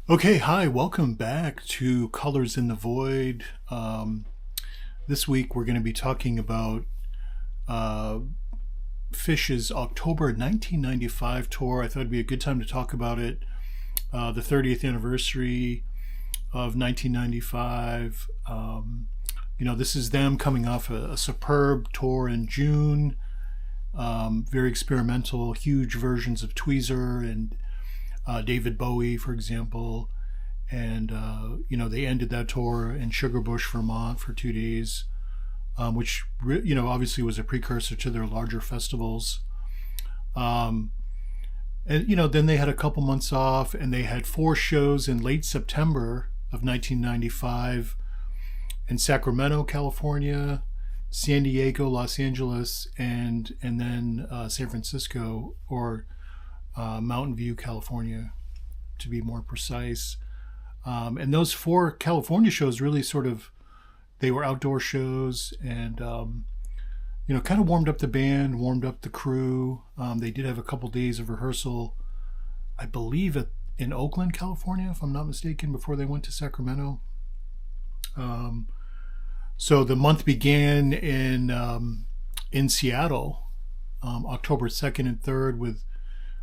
Okay, hi, welcome back to Colors in the Void. This week we're going to be talking about uh, Phish's October 1995 tour. I thought it'd be a good time to talk about it. The 30th anniversary of 1995. This is them coming off a superb tour in June. Very experimental, huge versions of Tweezer and David Bowie, for example. And they ended that tour in Sugarbush, Vermont, for 2 days, which obviously was a precursor to their larger festivals. Um, and then they had a couple months off, and they had four shows in late September of 1995 in Sacramento, California, San Diego, Los Angeles, and then San Francisco, or Mountain View, California, to be more precise. And those four California shows really they were outdoor shows, and kind of warmed up the band, warmed up the crew. They did have a couple days of rehearsal, I believe, in Oakland, California, if I'm not mistaken, before they went to Sacramento. So the month began in Seattle, October 2nd and 3rd, with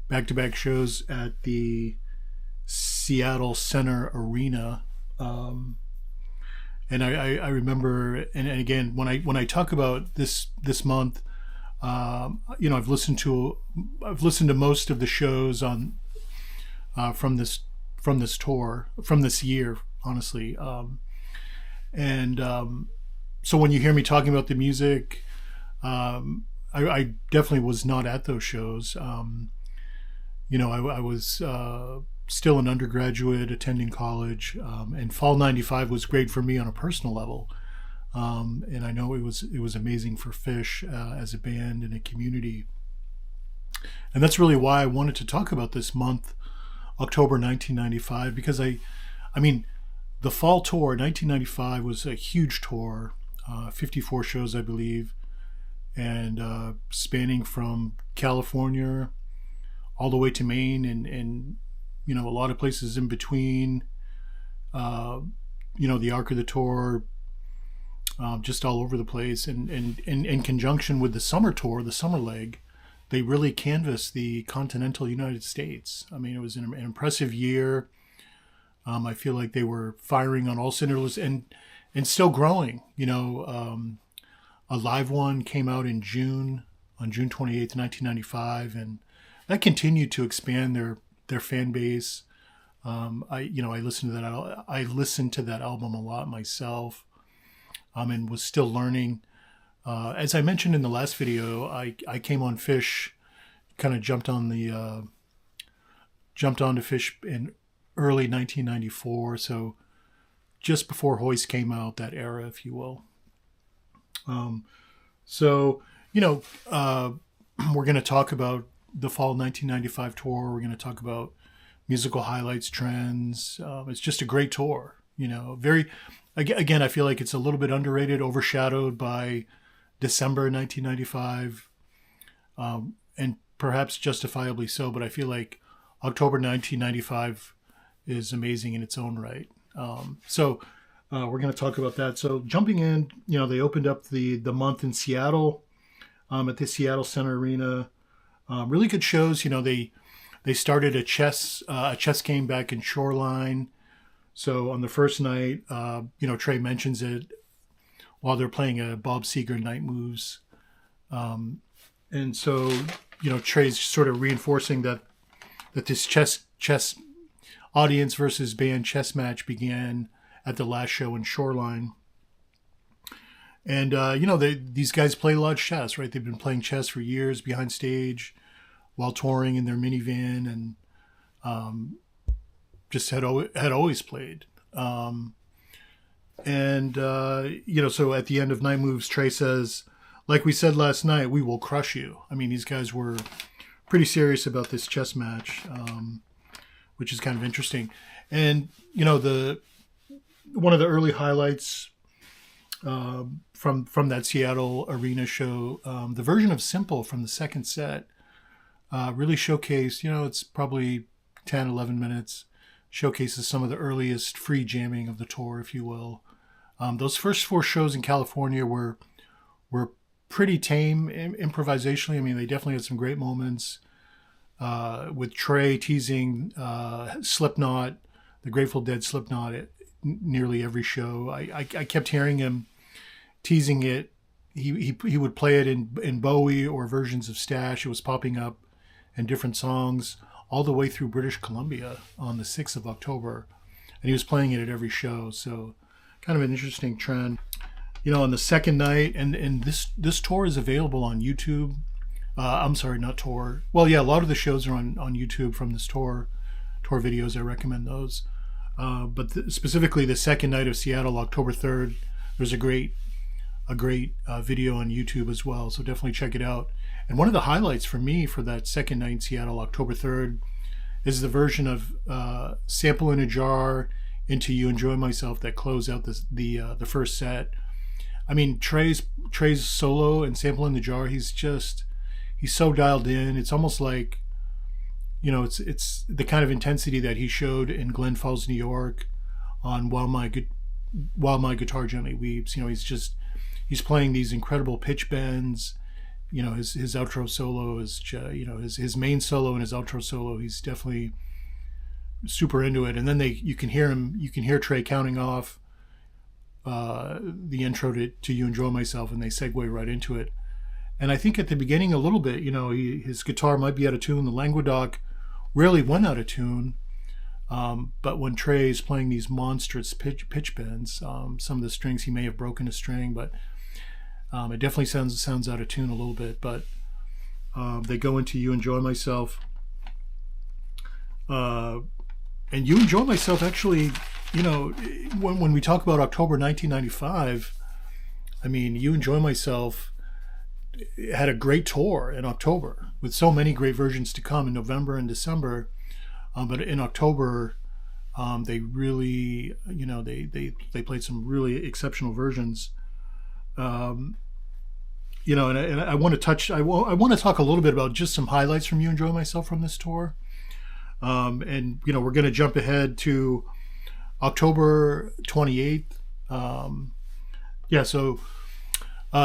back-to-back shows at the Seattle Center Arena. And I remember, and again, when I talk about this month, I've listened to most of the shows on from this tour, from this year, honestly. And so when you hear me talking about the music, I definitely was not at those shows. I was still an undergraduate attending college, and Fall '95 was great for me on a personal level. And I know it was amazing for Phish as a band and a community. And that's really why I wanted to talk about this month, October 1995, because I mean, the fall tour 1995 was a huge tour, 54 shows, I believe, and spanning from California all the way to Maine, and a lot of places in between. The arc of the tour, just all over the place, and in conjunction with the summer tour, the summer leg, they really canvassed the continental United States. I mean, it was an impressive year. I feel like they were firing on all cylinders and still growing. A live one came out on June 28th, 1995, and that continued to expand their fan base. I listened to that album a lot myself, and was still learning. As I mentioned in the last video, I came on Phish, kind of jumped onto Phish in early 1994, so just before Hoist came out, that era, if you will. So we're going to talk about the fall 1995 tour. We're going to talk about musical highlights, trends. It's just a great tour. Very, again, I feel like it's a little bit underrated, overshadowed by December 1995, and perhaps justifiably so. But I feel like October 1995 is amazing in its own right. So we're going to talk about that. So jumping in, they opened up the month in Seattle, at the Seattle Center Arena. Really good shows. They started a chess game back in Shoreline. So on the first night, Trey mentions it while they're playing a Bob Seger Night Moves. And so, Trey's sort of reinforcing that this chess audience versus band chess match began at the last show in Shoreline. And, these guys play a lot of chess, right? They've been playing chess for years behind stage while touring in their minivan, and just had always played. So at the end of Night Moves, Trey says, like we said last night, we will crush you. I mean, these guys were pretty serious about this chess match, which is kind of interesting. And, one of the early highlights from that Seattle arena show, the version of Simple from the second set, really showcased, it's probably 10, 11 minutes, showcases some of the earliest free jamming of the tour, if you will. Those first 4 shows in California were pretty tame improvisationally. I mean, they definitely had some great moments with Trey teasing Slipknot, the Grateful Dead Slipknot at nearly every show. I kept hearing him teasing it. He would play it in Bowie or versions of Stash. It was popping up in different songs all the way through British Columbia on the 6th of October. And he was playing it at every show. So kind of an interesting trend. You know, on the second night, and this tour is available on YouTube. I'm sorry, not tour. Well, yeah, a lot of the shows are on YouTube from this tour videos. I recommend those. But specifically the second night of Seattle, October 3rd, there's a great video on YouTube as well. So definitely check it out. And one of the highlights for me for that second night in Seattle, October 3rd, is the version of Sample in a Jar, Into You, Enjoy Myself that closed out the first set. I mean, Trey's solo and Sample in the Jar, he's so dialed in. It's almost like, you know, it's the kind of intensity that he showed in Glen Falls, New York on While My Guitar Gently Weeps. You know, he's playing these incredible pitch bends. You know, his outro solo is, you know, his main solo and his outro solo, he's definitely super into it. And then you can hear Trey counting off the intro to You Enjoy Myself, and they segue right into it. And I think at the beginning a little bit, you know, his guitar might be out of tune. The Languedoc rarely went out of tune. But when Trey's playing these monstrous pitch bends, some of the strings, he may have broken a string, but it definitely sounds out of tune a little bit. But they go into You Enjoy Myself. And You Enjoy Myself actually, you know, when we talk about October 1995, I mean, You Enjoy Myself had a great tour in October with so many great versions to come in November and December. But in October, they really, you know, they played some really exceptional versions. You know, and I want to talk a little bit about just some highlights from You Enjoy Myself from this tour. And, you know, we're going to jump ahead to October 28th. So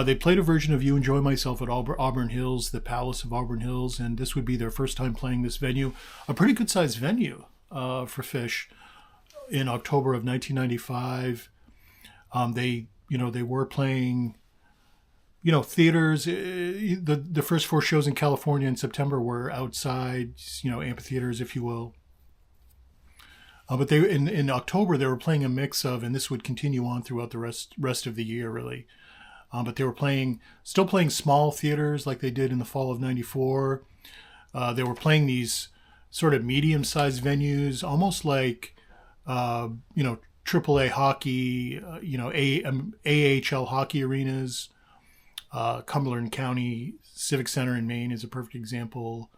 they played a version of You Enjoy Myself at Auburn Hills, the Palace of Auburn Hills, and this would be their first time playing this venue, a pretty good sized venue for Phish in October of 1995. They were playing, you know, theaters. The first 4 shows in California in September were outside, you know, amphitheaters, if you will. But they in October they were playing a mix of, and this would continue on throughout the rest of the year, really. But they were still playing small theaters like they did in the fall of '94. They were playing these sort of medium-sized venues, almost like you know, AAA hockey, you know, AHL hockey arenas. Cumberland County Civic Center in Maine is a perfect example.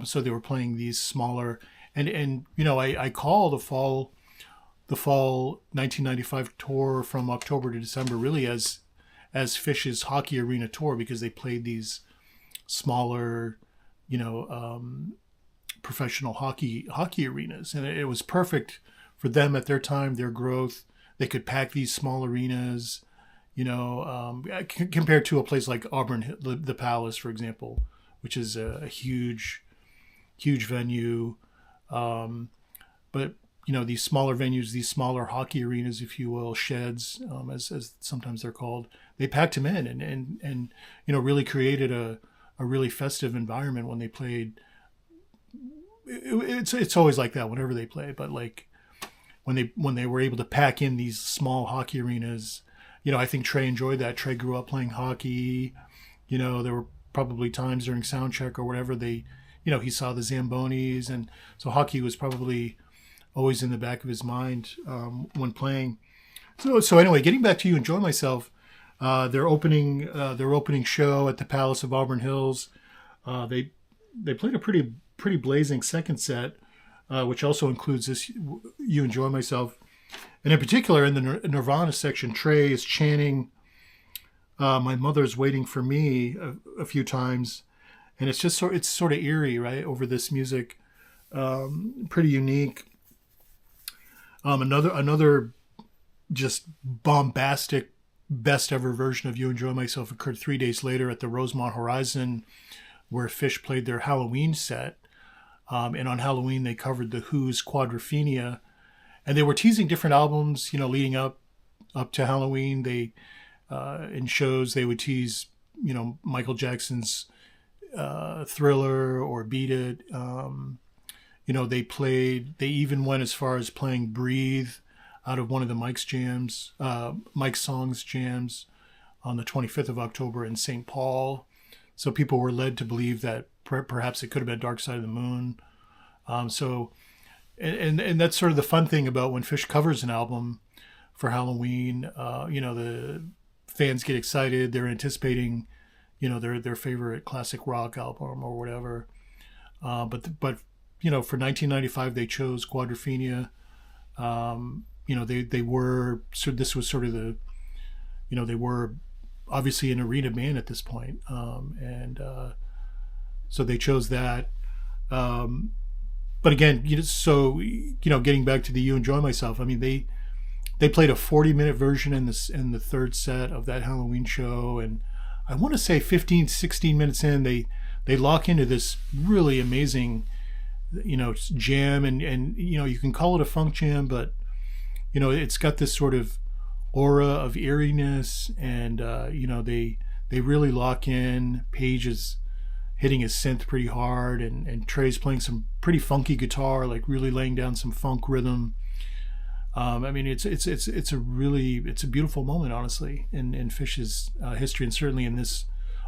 So they were playing these smaller, and you know, I call the fall 1995 tour from October to December really as Phish's hockey arena tour, because they played these smaller, you know, professional hockey arenas, and it was perfect for them at their time, their growth. They could pack these small arenas, you know, compared to a place like Auburn, the Palace, for example, which is a huge venue. But you know, these smaller venues, these smaller hockey arenas, if you will, sheds, as sometimes they're called, they packed them in and you know, really created a really festive environment when they played. It's always like that whenever they play, but like when they were able to pack in these small hockey arenas, you know, I think Trey enjoyed that. Trey grew up playing hockey. You know, there were probably times during sound check or whatever he saw the Zambonis, and so hockey was probably always in the back of his mind when playing. So anyway, getting back to You Enjoy Myself, their opening show at the Palace of Auburn Hills, they played a pretty blazing second set, which also includes this You Enjoy Myself. And in particular, in the Nirvana section, Trey is chanting My Mother's Waiting for Me a few times. And it's sort of eerie, right, over this music. Pretty unique. Another just bombastic best ever version of You Enjoy Myself occurred 3 days later at the Rosemont Horizon, where Phish played their Halloween set. And on Halloween, they covered The Who's Quadrophenia. And they were teasing different albums, leading up to Halloween. They, in shows, they would tease, Michael Jackson's Thriller or Beat It. They even went as far as playing Breathe out of one of the Mike's Songs jams on the 25th of October in St. Paul. So people were led to believe that perhaps it could have been Dark Side of the Moon. And that's sort of the fun thing about when Phish covers an album for Halloween. The fans get excited. They're anticipating, their favorite classic rock album or whatever. But for 1995, they chose Quadrophenia. They were, so this was sort of they were obviously an arena band at this point. So they chose that. But again, getting back to the You Enjoy Myself, I mean, they played a 40-minute version in the third set of that Halloween show. And I want to say 15, 16 minutes in, they lock into this really amazing, jam. And you can call it a funk jam, but, it's got this sort of aura of eeriness. And, they really lock in. Page is hitting his synth pretty hard, and Trey's playing some pretty funky guitar, like really laying down some funk rhythm. I mean, it's a beautiful moment, honestly, in Phish's history, and certainly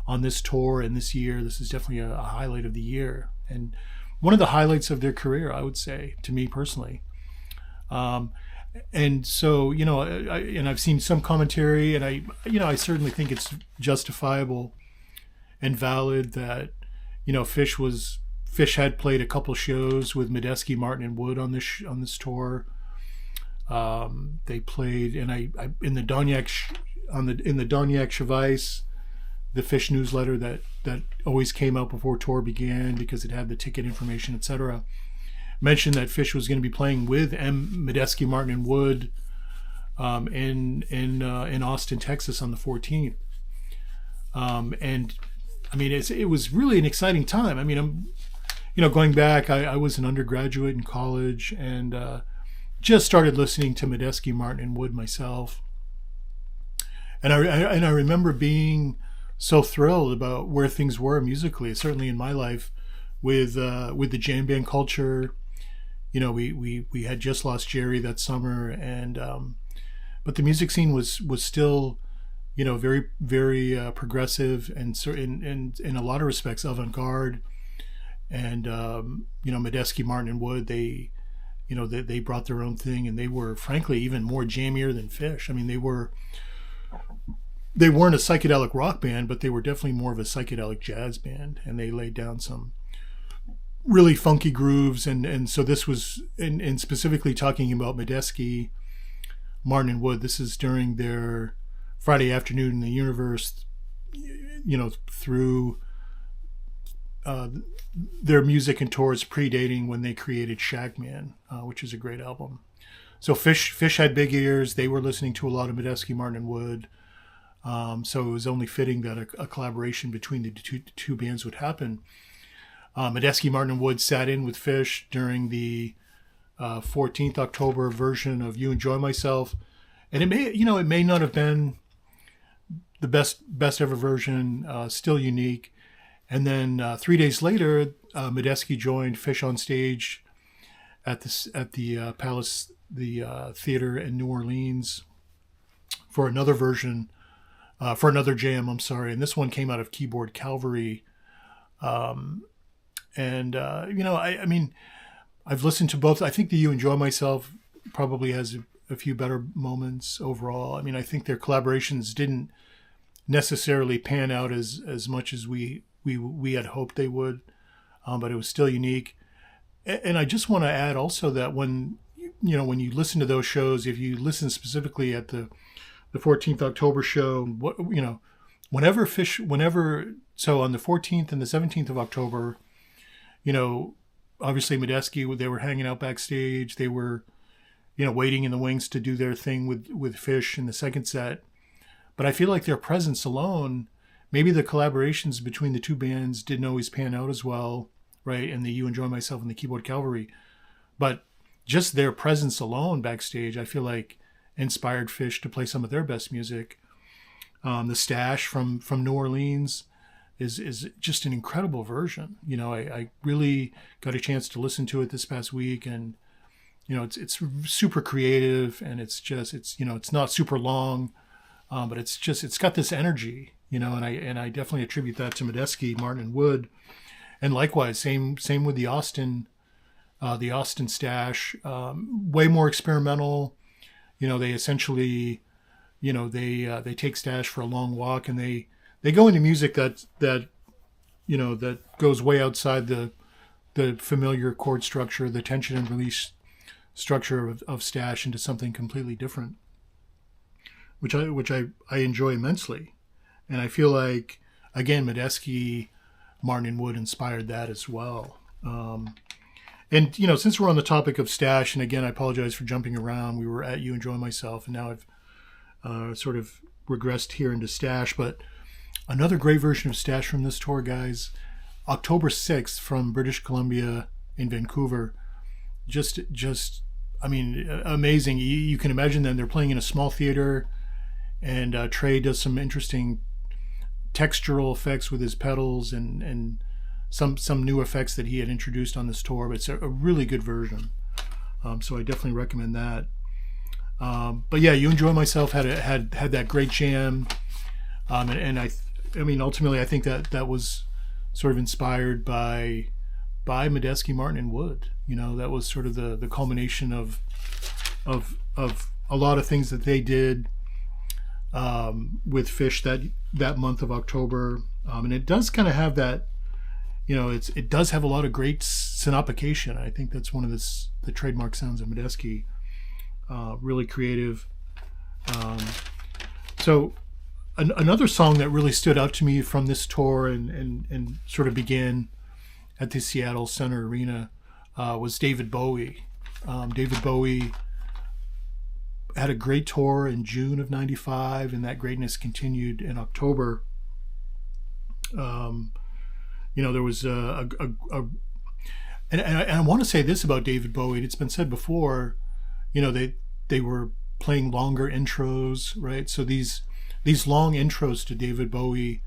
on this tour and this year, this is definitely a highlight of the year, and one of the highlights of their career, I would say, to me personally. And so, I've seen some commentary, and I certainly think it's justifiable and valid that, Phish had played a couple shows with Medeski, Martin, and Wood on this tour. They played, and in the Donyak Chevice, the Phish newsletter that always came out before tour began because it had the ticket information, etc. Mentioned that Phish was going to be playing with Medeski, Martin, and Wood in Austin, Texas on the 14th. And I mean, it was really an exciting time. I mean, I'm, going back, I was an undergraduate in college and just started listening to Medeski, Martin, and Wood myself. And I remember being so thrilled about where things were musically, certainly in my life, with the jam band culture. We had just lost Jerry that summer, and but the music scene was still, very, very progressive and in a lot of respects avant-garde. And Medeski, Martin, and Wood, they brought their own thing, and they were frankly even more jammier than Phish. I mean, they weren't a psychedelic rock band, but they were definitely more of a psychedelic jazz band, and they laid down some really funky grooves. And so this was, and specifically talking about Medeski, Martin, and Wood, this is during their Friday Afternoon in the Universe, through their music and tours predating when they created Shagman, which is a great album. So Phish had big ears. They were listening to a lot of Medeski, Martin, and Wood. So it was only fitting that a collaboration between the two bands would happen. Medeski, Martin, and Wood sat in with Phish during the 14th October version of You Enjoy Myself. And it may not have been the best ever version, still unique. And then 3 days later, Medeski joined Phish on stage at the Palace, the theater in New Orleans, for another version, for another jam. I'm sorry, and this one came out of Keyboard Calvary. I mean, I've listened to both. I think the You Enjoy Myself probably has a few better moments overall. I mean, I think their collaborations didn't necessarily pan out as much as we had hoped they would, but it was still unique. And I just want to add also that when you listen to those shows, if you listen specifically at the 14th October show, whenever so on the 14th and the 17th of October, obviously Medeski, they were hanging out backstage. They were, waiting in the wings to do their thing with Phish in the second set. But I feel like their presence alone, maybe the collaborations between the two bands didn't always pan out as well, right? And the You Enjoy Myself and the Keyboard Cavalry. But just their presence alone backstage, I feel like inspired Phish to play some of their best music. The Stash from New Orleans is just an incredible version. I really got a chance to listen to it this past week, and it's super creative, and it's not super long, but it's got this energy, and I definitely attribute that to Medeski, Martin, and Wood, and likewise same with the Austin Stash, way more experimental. They essentially, they take Stash for a long walk, and they go into music that goes way outside the familiar chord structure, the tension and release structure of Stash, into something completely different, which I enjoy immensely. And I feel like, again, Medeski, Martin, and Wood inspired that as well. And since we're on the topic of Stash, and again, I apologize for jumping around. We were at You Enjoy Myself, and now I've sort of regressed here into Stash. But another great version of Stash from this tour, guys, October 6th from British Columbia in Vancouver. Just amazing. You can imagine them. They're playing in a small theater, and Trey does some interesting textural effects with his pedals and some new effects that he had introduced on this tour. But it's a really good version. So I definitely recommend that. But yeah, You Enjoy Myself had that great jam, and I mean ultimately I think that was sort of inspired by Medeski, Martin, and Wood. That was sort of the culmination of a lot of things that they did with Phish that month of October, and it does kind of have that. It does have a lot of great synopication. I think that's one of the trademark sounds of Medeski. Really creative. So another song that really stood out to me from this tour and sort of began at the Seattle Center Arena was David Bowie. David Bowie had a great tour in June of '95, and that greatness continued in October. There was and I want to say this about David Bowie. It's been said before. They were playing longer intros, right? So these long intros to David Bowie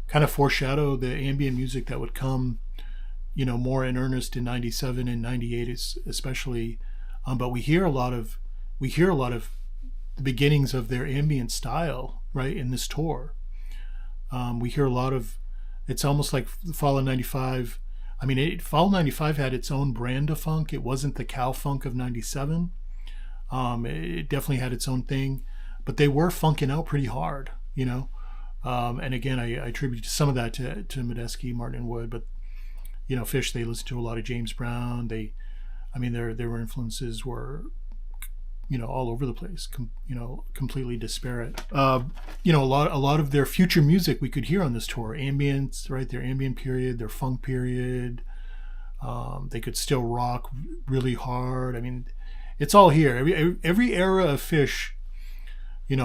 kind of foreshadow the ambient music that would come, more in earnest in '97 and '98, especially. But we hear a lot of the beginnings of their ambient style, right, in this tour. We hear a lot of. It's almost like the Fall of '95. I mean, Fall of '95 had its own brand of funk. It wasn't the cow funk of '97. It definitely had its own thing, but they were funking out pretty hard, and again, I attribute some of that to Medeski, Martin, and Wood, but Phish, they listened to a lot of James Brown. Their influences were, all over the place, completely disparate. A lot of their future music we could hear on this tour, ambient, right? Their ambient period, their funk period. They could still rock really hard. I mean, it's all here. Every era of Phish,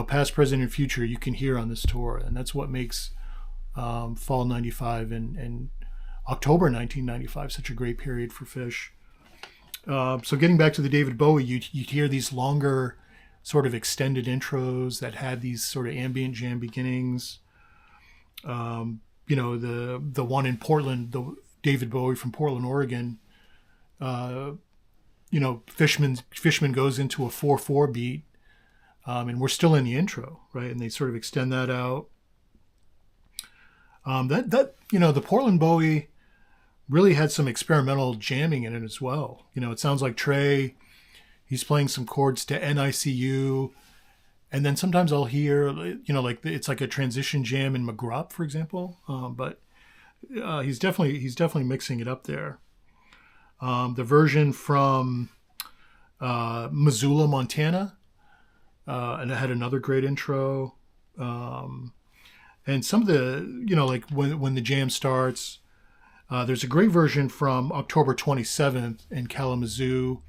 past, present, and future, you can hear on this tour, and that's what makes Fall '95 and October 1995 such a great period for Phish. So getting back to the David Bowie, you'd hear these longer, sort of extended intros that had these sort of ambient jam beginnings. The one in Portland, the David Bowie from Portland, Oregon. Fishman goes into a 4/4 beat, and we're still in the intro, right? And they sort of extend that out. The Portland Bowie really had some experimental jamming in it as well. It sounds like Trey, he's playing some chords to NICU, and then sometimes I'll hear, it's like a transition jam in McGrupp, for example. But he's definitely mixing it up there. The version from Missoula, Montana, and it had another great intro. And some of the, when the jam starts, there's a great version from October 27th in Kalamazoo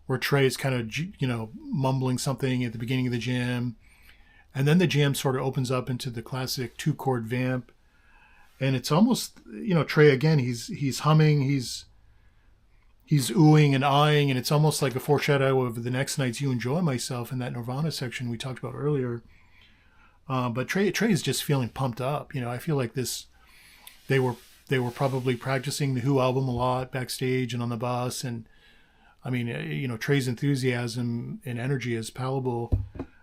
where Trey is kind of, mumbling something at the beginning of the jam. And then the jam sort of opens up into the classic 2-chord vamp. And it's almost, Trey again, he's humming, he's oohing and eyeing, and it's almost like a foreshadow of the next night's You Enjoy Myself in that Nirvana section we talked about earlier. But Trey is just feeling pumped up. I feel like they were probably practicing the Who album a lot backstage and on the bus. And I mean, Trey's enthusiasm and energy is palpable,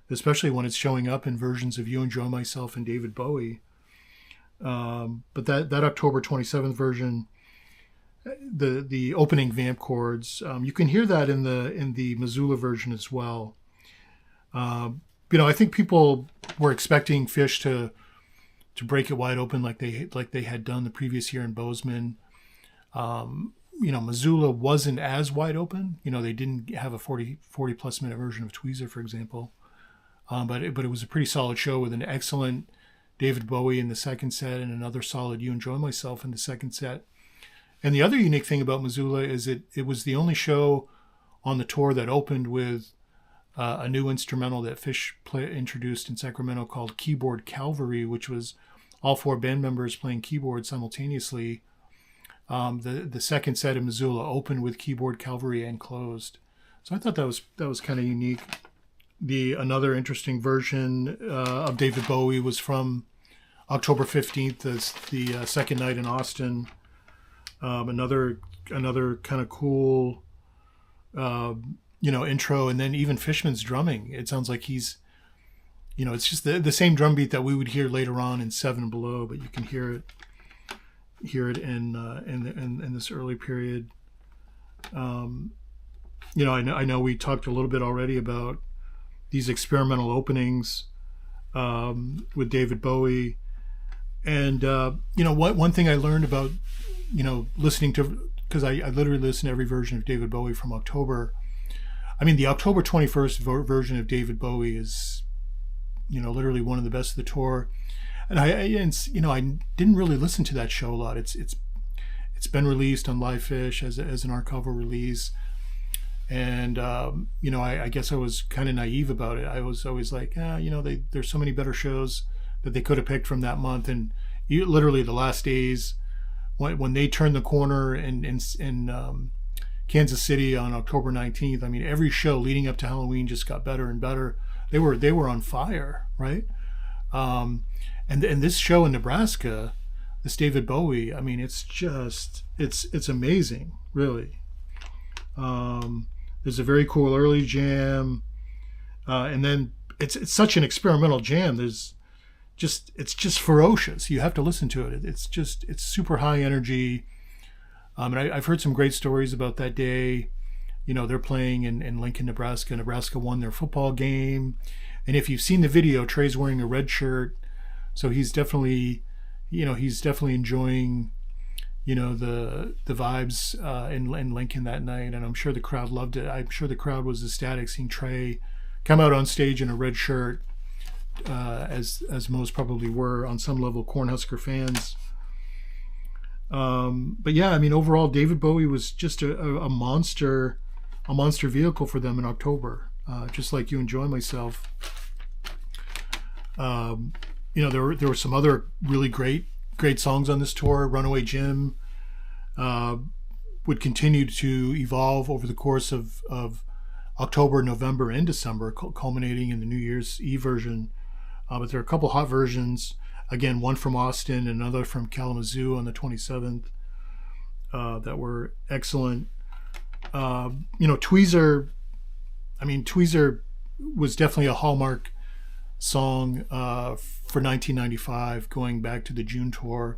especially when it's showing up in versions of You Enjoy Myself and David Bowie. But that October 27th version, the opening vamp chords, you can hear that in the Missoula version as well. I think people were expecting Phish to break it wide open like they had done the previous year in Bozeman. Missoula wasn't as wide open. They didn't have a 40 plus minute version of Tweezer, for example. But it was a pretty solid show with an excellent David Bowie in the second set and another solid You Enjoy Myself in the second set. And the other unique thing about Missoula is it was the only show on the tour that opened with a new instrumental that Phish introduced in Sacramento called Keyboard Cavalry, which was all 4 band members playing keyboard simultaneously. The second set of Missoula opened with Keyboard Cavalry and closed. So I thought that was kind of unique. Another interesting version of David Bowie was from October 15th, the second night in Austin. Another kind of cool, intro, and then even Fishman's drumming. It sounds like he's, it's just the same drum beat that we would hear later on in Seven Below, but you can hear it in this early period. I know we talked a little bit already about these experimental openings with David Bowie. And, one thing I learned about, listening to, because I literally listen to every version of David Bowie from October. I mean, the October 21st version of David Bowie is, literally one of the best of the tour. And I didn't really listen to that show a lot. It's been released on Live Phish as an archival release. And, I guess I was kind of naive about it. I was always like, there's so many better shows that they could have picked from that month. And literally the last days, when they turned the corner in Kansas City on October 19th, I mean, every show leading up to Halloween just got better and better. They were on fire, right? And this show in Nebraska, this David Bowie, I mean, it's amazing, really. There's a very cool early jam, and then it's such an experimental jam. It's just ferocious. You have to listen to it. It's super high energy. And I've heard some great stories about that day. They're playing in Lincoln, Nebraska. Nebraska won their football game, and if you've seen the video, Trey's wearing a red shirt, so he's definitely enjoying the vibes in Lincoln that night, and I'm sure the crowd loved it. I'm sure the crowd was ecstatic seeing Trey come out on stage in a red shirt, as most probably were on some level Cornhusker fans. But yeah, I mean, overall, David Bowie was just a monster vehicle for them in October, just like You Enjoy Myself. There were some other really great songs on this tour. Runaway Jim would continue to evolve over the course of October, November, and December, culminating in the New Year's Eve version. But there are a couple hot versions. Again, one from Austin, another from Kalamazoo on the 27th, that were excellent. Tweezer, Tweezer was definitely a hallmark song for 1995, going back to the June tour,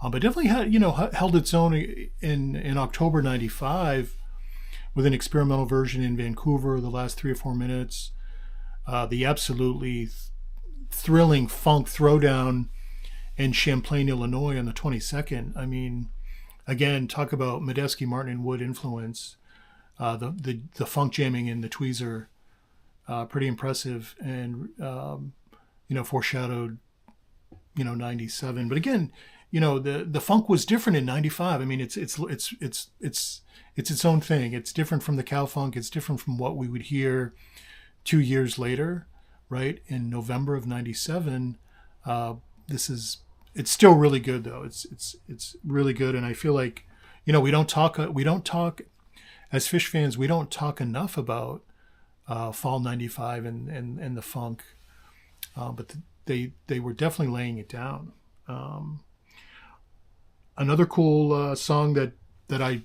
but definitely had held its own in October 95 with an experimental version in Vancouver, the last 3 or 4 minutes, the absolutely thrilling funk throwdown in Champlain, Illinois on the 22nd. I mean, again, talk about Medeski, Martin, and Wood influence. The funk jamming in the Tweezer, pretty impressive, and foreshadowed 97. But again, the funk was different in '95. I mean, it's its own thing. It's different from the cow funk. It's different from what we would hear 2 years later, right? In November of '97. It's still really good though. It's really good, and I feel like, we don't talk as Phish fans. We don't talk enough about fall '95 and the funk, but they were definitely laying it down. Another cool song that that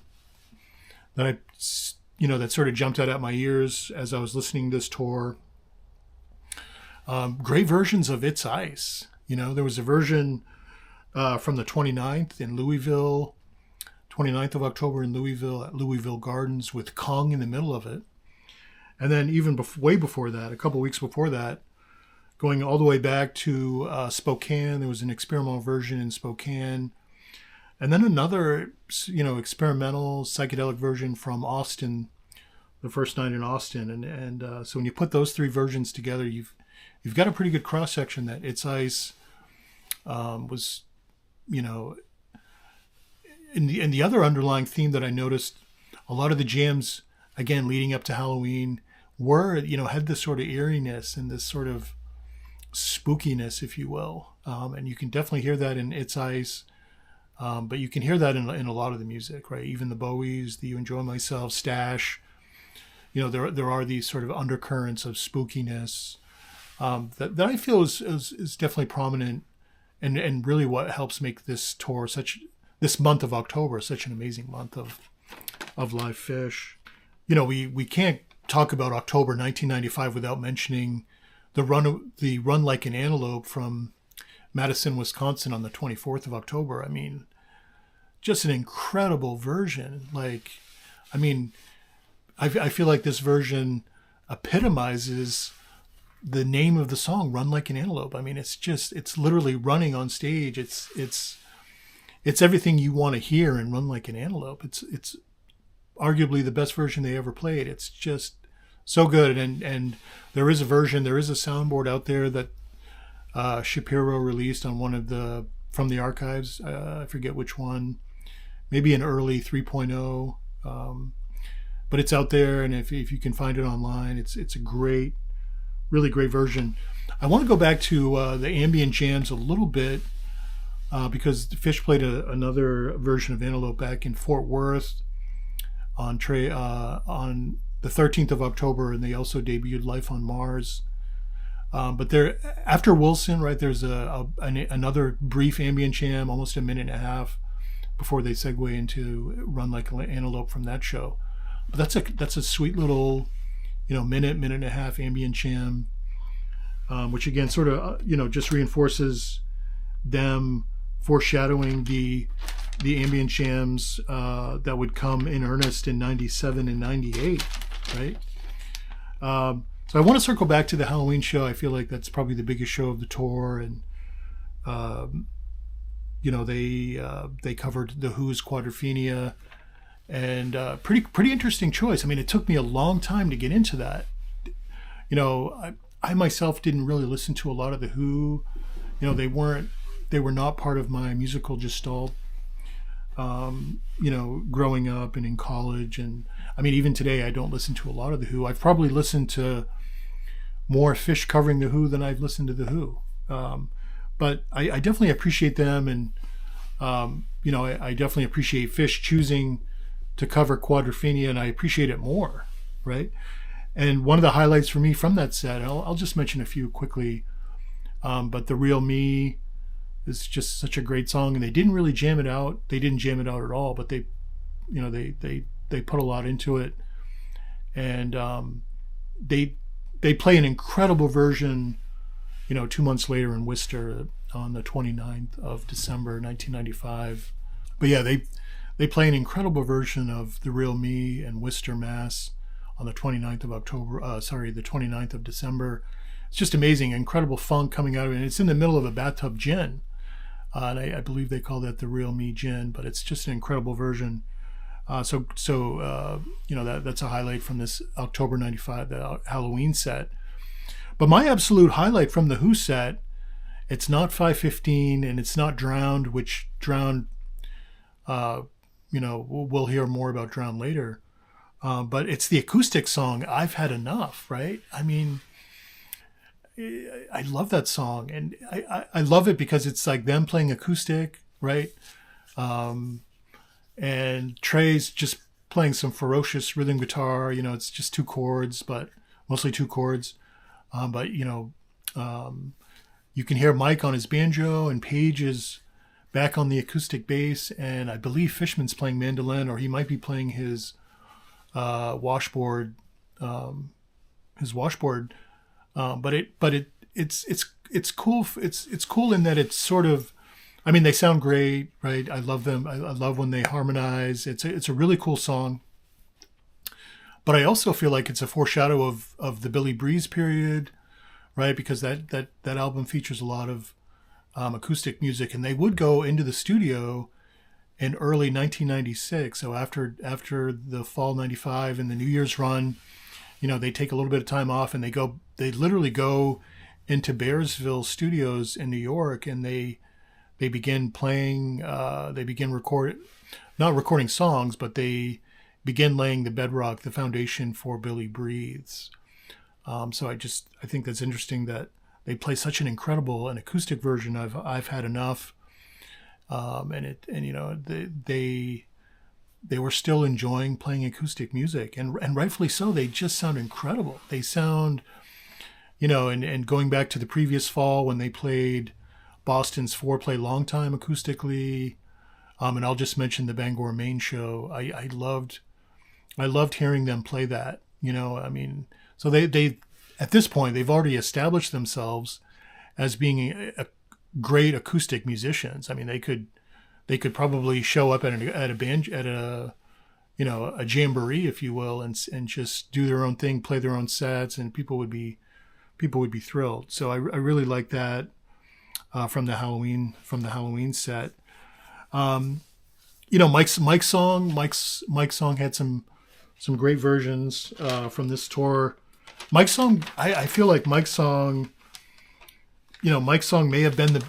sort of jumped out at my ears as I was listening to this tour. Great versions of It's Ice. There was a version from the 29th in Louisville, 29th of October in Louisville at Louisville Gardens with Kong in the middle of it. And then even way before that, a couple weeks before that, going all the way back to Spokane, there was an experimental version in Spokane. And then another, experimental psychedelic version from Austin, the first night in Austin. And so when you put those three versions together, you've got a pretty good cross section that It's Ice was, and the other underlying theme that I noticed, a lot of the jams, again, leading up to Halloween, were, had this sort of eeriness and this sort of spookiness, if you will. And you can definitely hear that in It's Ice. But you can hear that in a lot of the music, right? Even the Bowies, the You Enjoy Myself, Stash. There are these sort of undercurrents of spookiness that I feel is definitely prominent, and really what helps make this tour this month of October such an amazing month of live Phish. We can't talk about October 1995 without mentioning the Run Like an Antelope from Madison, Wisconsin on the 24th of October. I mean, just an incredible version. I feel like this version epitomizes the name of the song, Run Like an Antelope. I mean, it's literally running on stage. It's everything you want to hear in Run Like an Antelope. It's arguably the best version they ever played. It's just so good. And there is a soundboard out there that Shapiro released on from the archives. I forget which one, maybe an early 3.0, but it's out there. And if you can find it online, it's a really great version. I want to go back to the ambient jams a little bit because Phish played another version of Antelope back in Fort Worth on the 13th of October, and they also debuted Life on Mars. But after Wilson, right, there's another brief ambient jam, almost a minute and a half, before they segue into Run Like an Antelope from that show. But that's a sweet little, minute and a half ambient jam, which again sort of just reinforces them foreshadowing the ambient jams that would come in earnest in '97 and '98, right? So I want to circle back to the Halloween show. I feel like that's probably the biggest show of the tour, and they covered the Who's Quadrophenia, and pretty interesting choice. I mean, it took me a long time to get into that. I myself didn't really listen to a lot of the Who. They were not part of my musical gestalt. Growing up and in college, and I mean, even today, I don't listen to a lot of the Who. I've probably listened to more Phish covering the Who than I've listened to the Who. But I definitely appreciate them, and I definitely appreciate Phish choosing to cover Quadrophenia, and I appreciate it more, right? And one of the highlights for me from that set, I'll just mention a few quickly, but The Real Me is just such a great song, and they didn't really jam it out. They didn't jam it out at all, but they put a lot into it, and they play an incredible version, 2 months later in Worcester on the 29th of December 1995. But yeah, they play an incredible version of The Real Me in Worcester, Mass on the 29th of the 29th of December. It's just amazing, incredible funk coming out of it, and it's in the middle of a bathtub gin. And I believe they call that The Real Me Gin, but it's just an incredible version. That's a highlight from this October '95, the Halloween set. But my absolute highlight from the Who set, It's not 515, and it's not Drowned, which Drowned, uh, we'll hear more about Drowned later. But it's the acoustic song, I've Had Enough, right? I mean, I love that song, and I love it because it's like them playing acoustic, right? Um, and Trey's just playing some ferocious rhythm guitar. It's just two chords, but mostly two chords. But um, you can hear Mike on his banjo, and Page is back on the acoustic bass, and I believe Fishman's playing mandolin, or he might be playing his washboard, his washboard. It's cool. It's cool in that it's sort of, I mean, they sound great, right? I love them. I love when they harmonize. It's a really cool song. But I also feel like it's a foreshadow of the Billy Breeze period, right? Because that album features a lot of acoustic music, and they would go into the studio in early 1996. So after the fall '95 and the New Year's run, they take a little bit of time off, and they literally go into Bearsville Studios in New York, and they begin playing, they begin not recording songs, but they begin laying the bedrock, the foundation for Billy Breathes. So I think that's interesting that they play such an acoustic version of I've Had Enough. They were still enjoying playing acoustic music, and rightfully so. They just sound incredible. They sound, and going back to the previous fall when they played Boston's Foreplay Long Time acoustically, and I'll just mention the Bangor Maine show. I loved hearing them play that. I mean, so they at this point they've already established themselves as being a great acoustic musicians. I mean, they could probably show up at a band at a jamboree, if you will, and just do their own thing, play their own sets, and people would be thrilled. So I really like that from the Halloween set. Mike's song had some great versions from this tour. Mike's song, I feel like Mike's song may have been the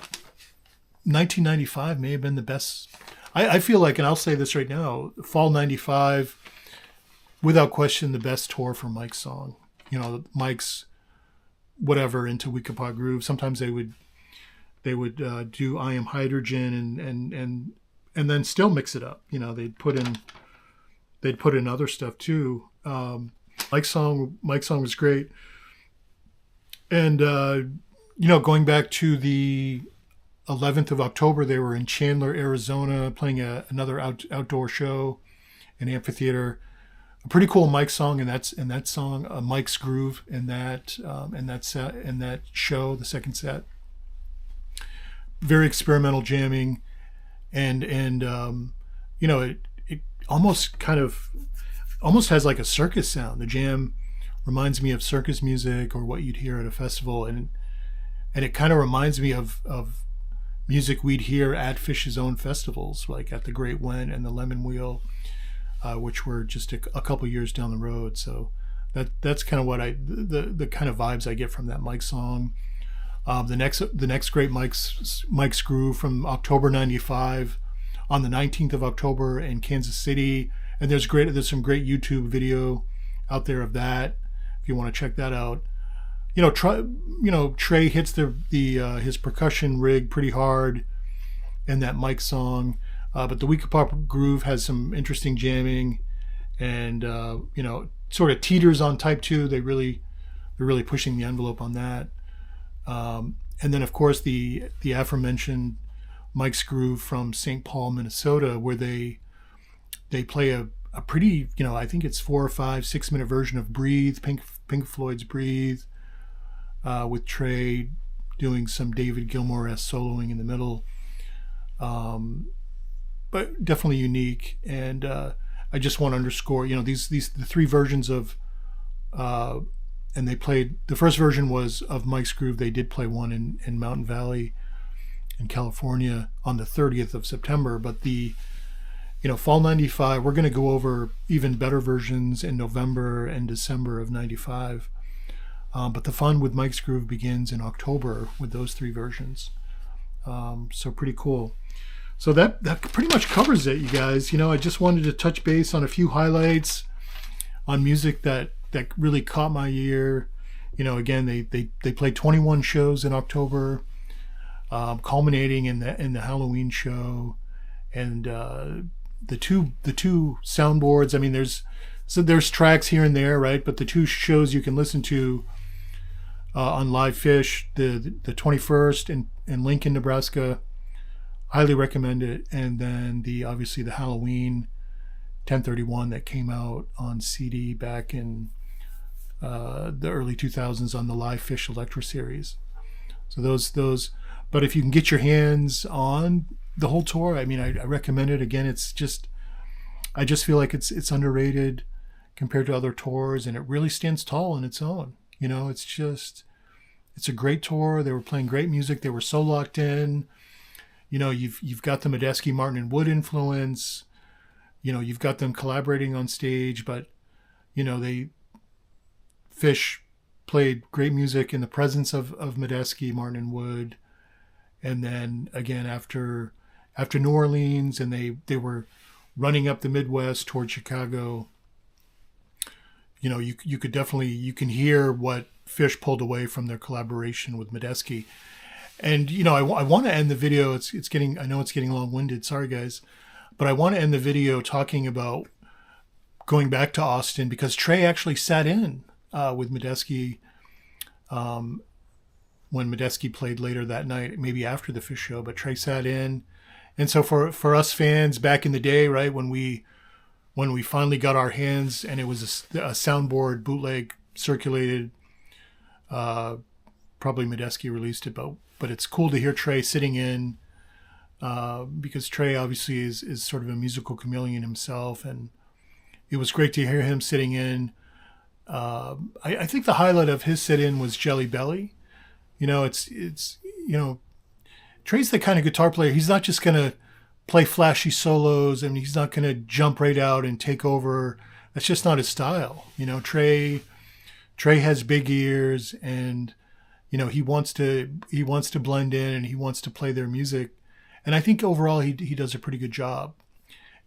1995 may have been the best. I feel like, and I'll say this right now, fall '95, without question, the best tour for Mike's song. Mike's whatever into Weekapaug Groove. Sometimes they would do I Am Hydrogen and then still mix it up. They'd put in other stuff too. Mike's song was great, and going back to the 11th of October, they were in Chandler, Arizona, playing another outdoor show, an amphitheater. A pretty cool Mike song, and that song, Mike's Groove, in that show, the second set. Very experimental jamming, and it almost has like a circus sound. The jam reminds me of circus music or what you'd hear at a festival, and it kind of reminds me of music we'd hear at Phish's own festivals, like at the Great Went and the Lemon Wheel, which were just a couple years down the road. So that's kind of what the kind of vibes I get from that Mike song. The next great Mike's Groove from October '95, on the 19th of October in Kansas City, and there's some great YouTube video out there of that if you want to check that out. Trey hits his percussion rig pretty hard in that Mike song, but the Weekapaug Groove has some interesting jamming, and sort of teeters on type 2. They're really pushing the envelope on that. And then of course the aforementioned Mike's Groove from St. Paul, Minnesota, where they play a pretty, I think it's 4 or 5, 6 minute version of Breathe, Pink Floyd's Breathe, with Trey doing some David Gilmour-esque soloing in the middle, but definitely unique. And I just want to underscore, the three versions of, and they played, the first version was of Mike's Groove. They did play one in Mountain Valley in California on the 30th of September, but the fall '95, we're going to go over even better versions in November and December of '95. But the fun with Mike's Groove begins in October with those 3 versions. So pretty cool. So that pretty much covers it, you guys. I just wanted to touch base on a few highlights on music that really caught my ear. Again, they played 21 shows in October, culminating in the Halloween show, and the two soundboards. I mean, there's tracks here and there, right? But the 2 shows you can listen to on Live Phish, the 21st in Lincoln, Nebraska, highly recommend it. And then obviously the Halloween 1031 that came out on CD back in the early 2000s on the Live Phish Electra series. So those. But if you can get your hands on the whole tour, I mean, I recommend it. Again, I just feel like it's underrated compared to other tours, and it really stands tall on its own. It's a great tour. They were playing great music. They were so locked in. You've got the Medeski, Martin, and Wood influence. You've got them collaborating on stage, but Phish played great music in the presence of Medeski, Martin, and Wood. And then again after New Orleans, and they were running up the Midwest toward Chicago. You could definitely, you can hear what Phish pulled away from their collaboration with Medeski. And I want to end the video. I know it's getting long-winded. Sorry guys, but I want to end the video talking about going back to Austin, because Trey actually sat in with Medeski when Medeski played later that night, maybe after the Phish show. But Trey sat in, and so for us fans back in the day, right, when we finally got our hands, and it was a soundboard bootleg circulated. Probably Medeski released it, but it's cool to hear Trey sitting in, because Trey obviously is sort of a musical chameleon himself, and it was great to hear him sitting in. I think the highlight of his sit-in was Jelly Belly. Trey's the kind of guitar player. He's not just gonna play flashy solos, and he's not gonna jump right out and take over. That's just not his style. Trey has big ears, and he wants to blend in, and he wants to play their music, and I think overall he does a pretty good job.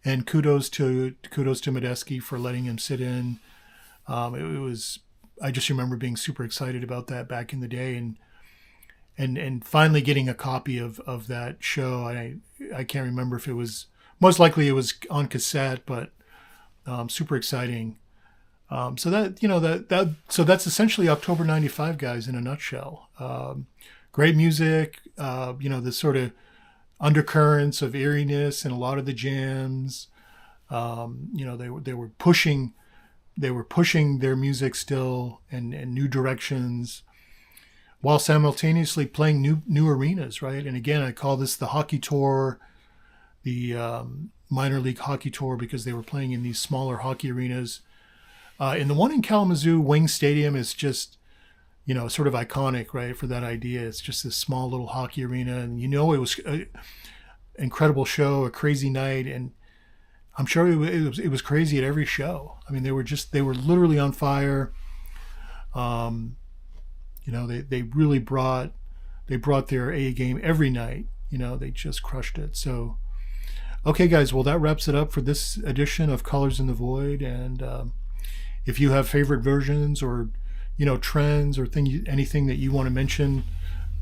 And kudos to Medeski for letting him sit in. I just remember being super excited about that back in the day, and finally getting a copy of that show. I can't remember if it was, most likely it was on cassette, but super exciting. So that's essentially October '95, guys, in a nutshell. Great music, the sort of undercurrents of eeriness and a lot of the jams. They were pushing their music still and new directions, while simultaneously playing new arenas, right? And again, I call this the hockey tour, the minor league hockey tour, because they were playing in these smaller hockey arenas. And the one in Kalamazoo, Wing Stadium, is just, sort of iconic, right, for that idea. It's just this small little hockey arena, and it was an incredible show, a crazy night, and I'm sure it was crazy at every show. I mean, they were literally on fire. They really brought their A game every night. They just crushed it. So, okay, guys, well, that wraps it up for this edition of Colors in the Void. And if you have favorite versions or trends or anything that you want to mention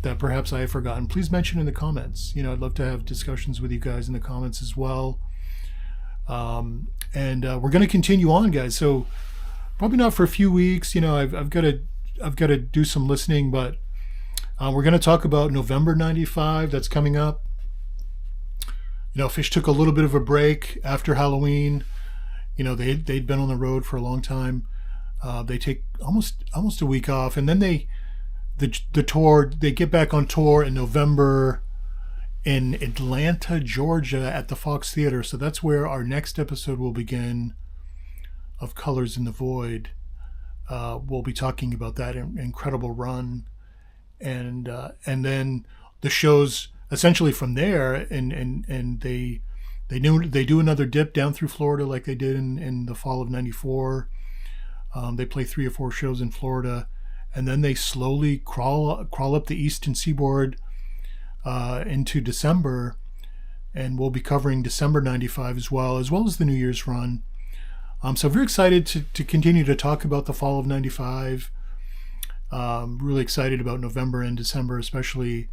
that perhaps I have forgotten, please mention in the comments. I'd love to have discussions with you guys in the comments as well. And we're going to continue on, guys. So probably not for a few weeks. I've got to do some listening, but we're going to talk about November '95. That's coming up. Phish took a little bit of a break after Halloween. They'd been on the road for a long time. They take almost a week off, and then the tour. They get back on tour in November in Atlanta, Georgia, at the Fox Theater. So that's where our next episode will begin of Colors in the Void. We'll be talking about that incredible run, and then the shows essentially from there, and they do another dip down through Florida like they did in the fall of '94. They play 3 or 4 shows in Florida, and then they slowly crawl up the eastern seaboard into December, and we'll be covering December 95 as well as the New Year's run. So very excited to continue to talk about the fall of 95. Really excited about November and December, especially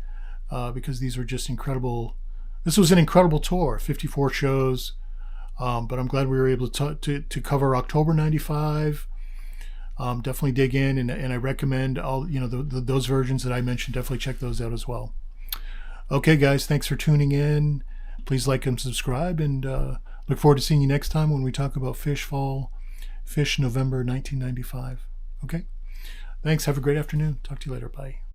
because these were just incredible. This was an incredible tour, 54 shows. But I'm glad we were able to cover October 95. Definitely dig in, and I recommend all those versions that I mentioned. Definitely check those out as well. Okay, guys, thanks for tuning in. Please like and subscribe, and look forward to seeing you next time when we talk about Phish November 1995. Okay, thanks. Have a great afternoon. Talk to you later. Bye.